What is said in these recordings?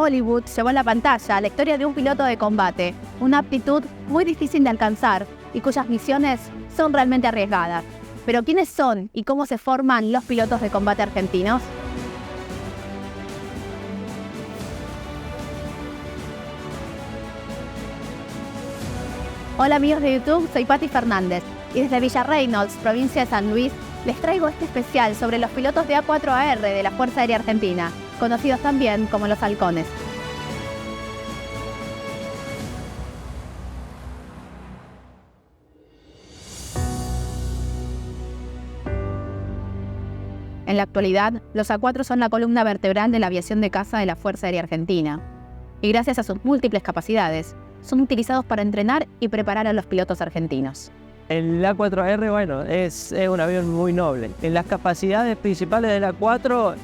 Hollywood llevó a la pantalla la historia de un piloto de combate, una aptitud muy difícil de alcanzar y cuyas misiones son realmente arriesgadas. Pero ¿quiénes son y cómo se forman los pilotos de combate argentinos? Hola amigos de YouTube, soy Patti Fernández y desde Villa Reynolds, provincia de San Luis, les traigo este especial sobre los pilotos de A4AR de la Fuerza Aérea Argentina, conocidos también como los halcones. En la actualidad, los A4 son la columna vertebral de la aviación de caza de la Fuerza Aérea Argentina. Y gracias a sus múltiples capacidades, son utilizados para entrenar y preparar a los pilotos argentinos. El A4AR, bueno, es un avión muy noble. En las capacidades principales del A4AR,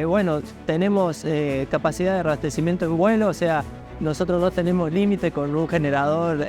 bueno, tenemos capacidad de abastecimiento en vuelo, o sea, nosotros no tenemos límite con un generador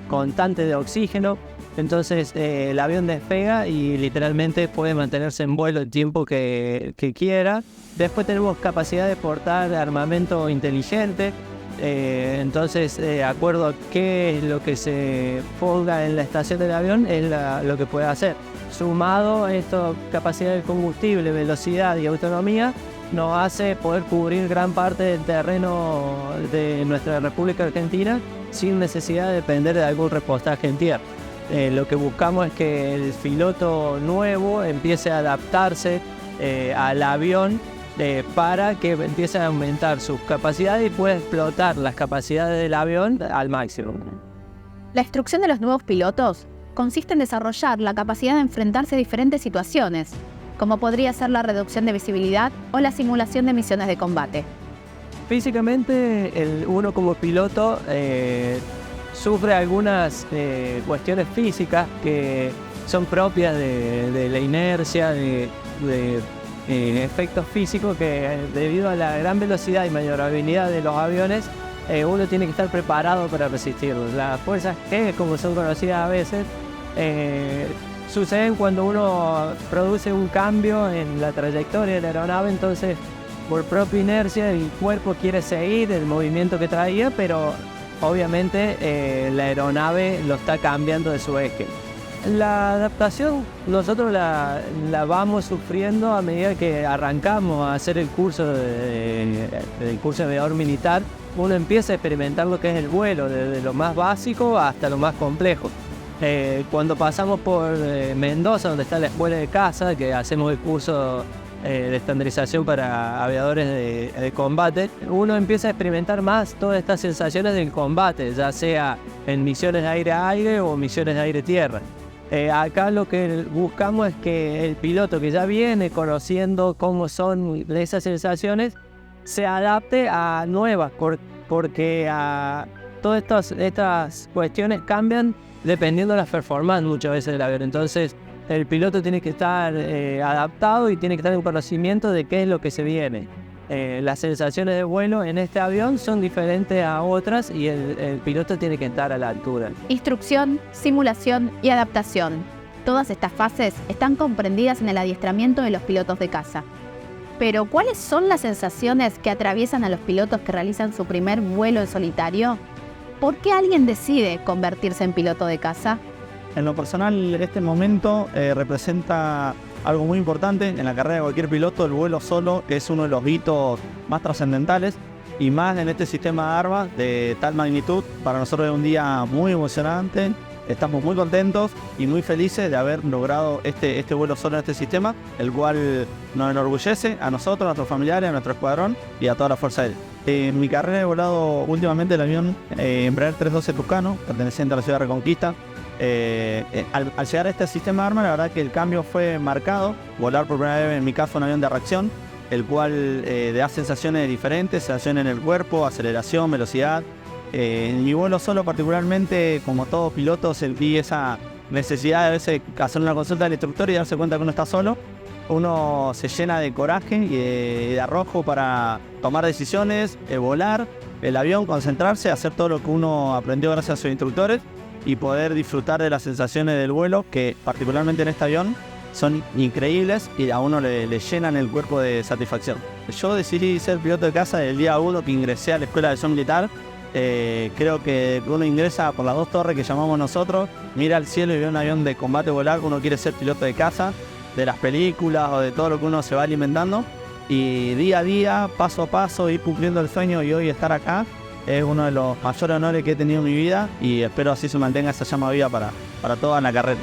constante de oxígeno. Entonces el avión despega y literalmente puede mantenerse en vuelo el tiempo que quiera. Después tenemos capacidad de portar armamento inteligente. Entonces, de acuerdo a qué es lo que se ponga en la estación del avión, es lo que puede hacer. Sumado a esto, capacidad de combustible, velocidad y autonomía, nos hace poder cubrir gran parte del terreno de nuestra República Argentina sin necesidad de depender de algún repostaje en tierra. Lo que buscamos es que el piloto nuevo empiece a adaptarse al avión para que empiece a aumentar sus capacidades y pueda explotar las capacidades del avión al máximo. La instrucción de los nuevos pilotos consiste en desarrollar la capacidad de enfrentarse a diferentes situaciones, como podría ser la reducción de visibilidad o la simulación de misiones de combate. Físicamente, uno como piloto sufre algunas cuestiones físicas que son propias de la inercia, de efectos físicos que debido a la gran velocidad y maniobrabilidad de los aviones, uno tiene que estar preparado para resistirlos. Las fuerzas G, como son conocidas a veces, suceden cuando uno produce un cambio en la trayectoria de la aeronave, entonces por propia inercia el cuerpo quiere seguir el movimiento que traía, pero obviamente la aeronave lo está cambiando de su eje. La adaptación nosotros la vamos sufriendo a medida que arrancamos a hacer el curso de aviador militar. Uno empieza a experimentar lo que es el vuelo, desde lo más básico hasta lo más complejo. Cuando pasamos por Mendoza, donde está la escuela de caza, que hacemos el curso de estandarización para aviadores de combate, uno empieza a experimentar más todas estas sensaciones del combate, ya sea en misiones de aire a aire o misiones de aire-tierra. Acá lo que buscamos es que el piloto que ya viene conociendo cómo son esas sensaciones se adapte a nuevas, porque todas estas cuestiones cambian dependiendo de las performances muchas veces del avión. Entonces el piloto tiene que estar adaptado y tiene que estar en conocimiento de qué es lo que se viene. Las sensaciones de vuelo en este avión son diferentes a otras y el piloto tiene que estar a la altura. Instrucción, simulación y adaptación. Todas estas fases están comprendidas en el adiestramiento de los pilotos de caza. Pero, ¿cuáles son las sensaciones que atraviesan a los pilotos que realizan su primer vuelo en solitario? ¿Por qué alguien decide convertirse en piloto de caza? En lo personal, este momento representa algo muy importante en la carrera de cualquier piloto. El vuelo solo es uno de los hitos más trascendentales y más en este sistema de armas de tal magnitud. Para nosotros es un día muy emocionante. Estamos muy contentos y muy felices de haber logrado este vuelo solo en este sistema, el cual nos enorgullece a nosotros, a nuestros familiares, a nuestro escuadrón y a toda la Fuerza Aérea. En mi carrera he volado últimamente el avión Embraer 312 Tucano, perteneciente a la ciudad de Reconquista. Al llegar a este sistema de armas, la verdad que el cambio fue marcado. Volar por primera vez, en mi caso, un avión de reacción, el cual da sensaciones diferentes, sensaciones en el cuerpo, aceleración, velocidad. En mi vuelo solo particularmente, como todo piloto, sentí esa necesidad de a veces hacer una consulta al instructor y darse cuenta que uno está solo. Uno se llena de coraje y de arrojo para tomar decisiones, volar el avión, concentrarse, hacer todo lo que uno aprendió gracias a sus instructores y poder disfrutar de las sensaciones del vuelo, que particularmente en este avión son increíbles y a uno le llenan el cuerpo de satisfacción. yo decidí ser piloto de caza el día 1 que ingresé a la escuela de aviación militar. Creo que uno ingresa por las 2 torres que llamamos nosotros, mira al cielo y ve un avión de combate volar. Uno quiere ser piloto de caza, de las películas o de todo lo que uno se va alimentando. Y día a día, paso a paso, ir cumpliendo el sueño y hoy estar acá es uno de los mayores honores que he tenido en mi vida y espero así se mantenga esa llama viva para toda la carrera.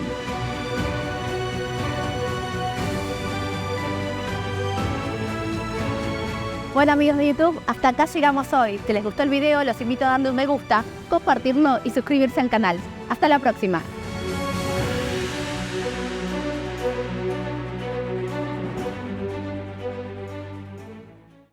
Bueno amigos de YouTube, hasta acá llegamos hoy. Si les gustó el video, los invito a darle un me gusta, compartirlo y suscribirse al canal. Hasta la próxima.